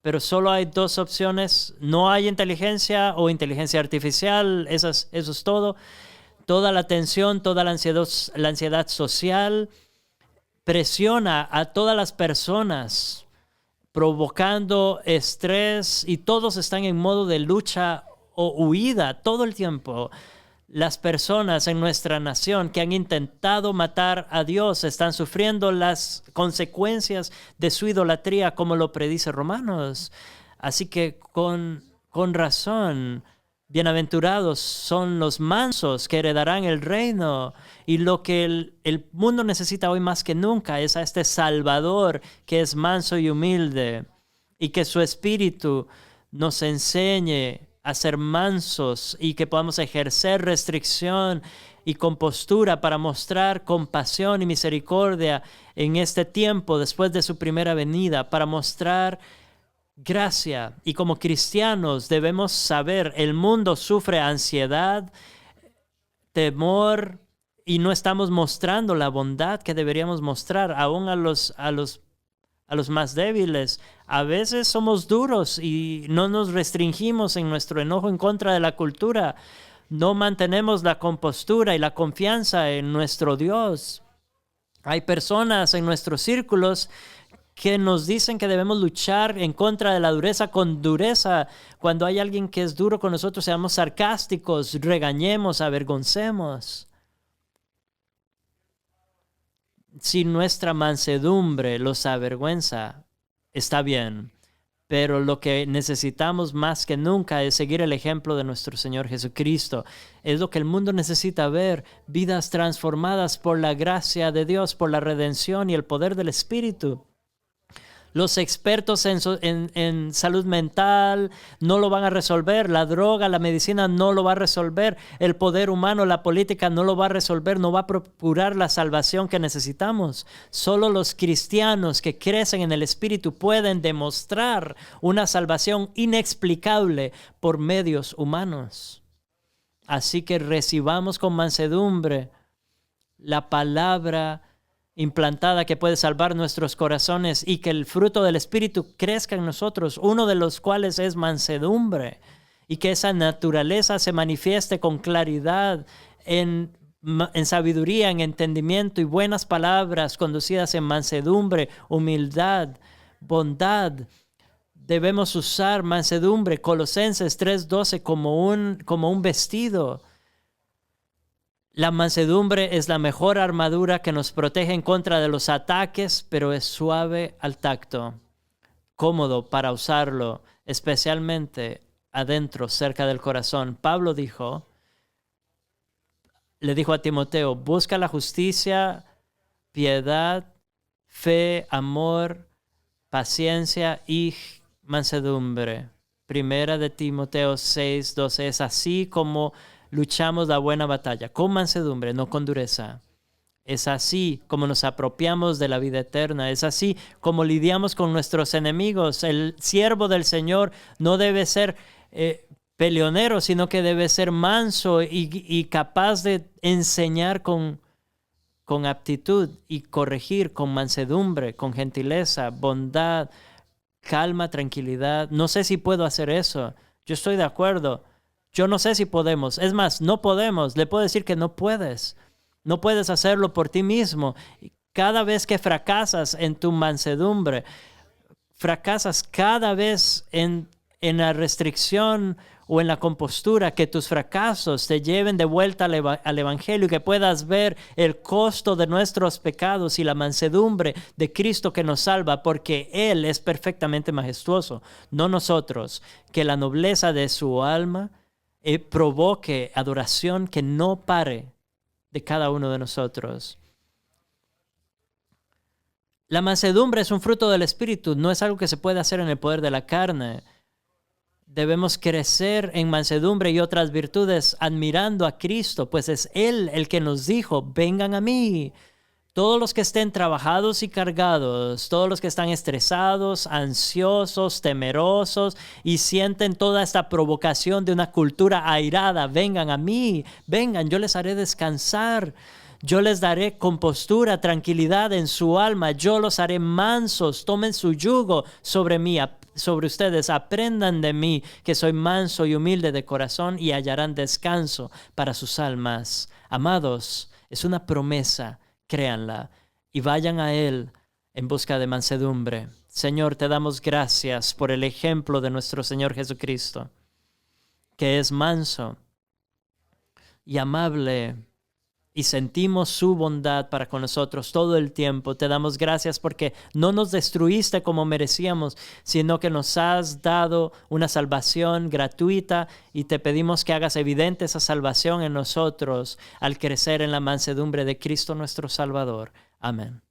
pero solo hay dos opciones. No hay inteligencia o inteligencia artificial, eso es todo. Toda la tensión, toda la ansiedad social presiona a todas las personas, provocando estrés y todos están en modo de lucha o huida todo el tiempo. Las personas en nuestra nación que han intentado matar a Dios están sufriendo las consecuencias de su idolatría, como lo predice Romanos. Así que con razón, bienaventurados son los mansos que heredarán el reino. Y lo que el mundo necesita hoy más que nunca es a este Salvador que es manso y humilde, y que su espíritu nos enseñe a ser mansos y que podamos ejercer restricción y compostura para mostrar compasión y misericordia en este tiempo después de su primera venida, para mostrar gracia. Y como cristianos debemos saber, el mundo sufre ansiedad, temor, y no estamos mostrando la bondad que deberíamos mostrar aún a los más débiles. A veces somos duros y no nos restringimos en nuestro enojo en contra de la cultura. No mantenemos la compostura y la confianza en nuestro Dios. Hay personas en nuestros círculos que nos dicen que debemos luchar en contra de la dureza con dureza. Cuando hay alguien que es duro con nosotros, seamos sarcásticos, regañemos, avergoncemos. Si nuestra mansedumbre los avergüenza, está bien, Pero lo que necesitamos más que nunca es seguir el ejemplo de nuestro Señor Jesucristo. Es lo que el mundo necesita ver, vidas transformadas por la gracia de Dios, por la redención y el poder del Espíritu. Los expertos en salud mental no lo van a resolver. La droga, la medicina no lo va a resolver. El poder humano, la política no lo va a resolver. No va a procurar la salvación que necesitamos. Solo los cristianos que crecen en el Espíritu pueden demostrar una salvación inexplicable por medios humanos. Así que recibamos con mansedumbre la palabra implantada que puede salvar nuestros corazones y que el fruto del Espíritu crezca en nosotros, uno de los cuales es mansedumbre, y que esa naturaleza se manifieste con claridad en sabiduría, en entendimiento y buenas palabras conducidas en mansedumbre, humildad, bondad. Debemos usar mansedumbre, Colosenses 3:12, como un vestido. La mansedumbre es la mejor armadura que nos protege en contra de los ataques, pero es suave al tacto, cómodo para usarlo, especialmente adentro, cerca del corazón. Pablo le dijo a Timoteo, busca la justicia, piedad, fe, amor, paciencia y mansedumbre. Primera de Timoteo 6:12, es así como luchamos la buena batalla, con mansedumbre, no con dureza. Es así como nos apropiamos de la vida eterna. Es así como lidiamos con nuestros enemigos. El siervo del Señor no debe ser peleonero, sino que debe ser manso y capaz de enseñar con aptitud y corregir con mansedumbre, con gentileza, bondad, calma, tranquilidad. No sé si puedo hacer eso. Yo estoy de acuerdo. Yo no sé si podemos. Es más, no podemos. Le puedo decir que no puedes. No puedes hacerlo por ti mismo. Cada vez que fracasas en tu mansedumbre, fracasas cada vez en la restricción o en la compostura, que tus fracasos te lleven de vuelta al Evangelio y que puedas ver el costo de nuestros pecados y la mansedumbre de Cristo que nos salva, porque Él es perfectamente majestuoso, no nosotros. Que la nobleza de su alma provoque adoración que no pare de cada uno de nosotros. La mansedumbre es un fruto del Espíritu, no es algo que se puede hacer en el poder de la carne. Debemos crecer en mansedumbre y otras virtudes admirando a Cristo, pues es Él el que nos dijo, vengan a mí. Todos los que estén trabajados y cargados, todos los que están estresados, ansiosos, temerosos y sienten toda esta provocación de una cultura airada, vengan a mí, vengan, yo les haré descansar. Yo les daré compostura, tranquilidad en su alma. Yo los haré mansos. Tomen su yugo sobre mí, sobre ustedes. Aprendan de mí, que soy manso y humilde de corazón, y hallarán descanso para sus almas. Amados, es una promesa. Créanla y vayan a Él en busca de mansedumbre. Señor, te damos gracias por el ejemplo de nuestro Señor Jesucristo, que es manso y amable, y sentimos su bondad para con nosotros todo el tiempo. Te damos gracias porque no nos destruiste como merecíamos, sino que nos has dado una salvación gratuita, y te pedimos que hagas evidente esa salvación en nosotros al crecer en la mansedumbre de Cristo nuestro Salvador. Amén.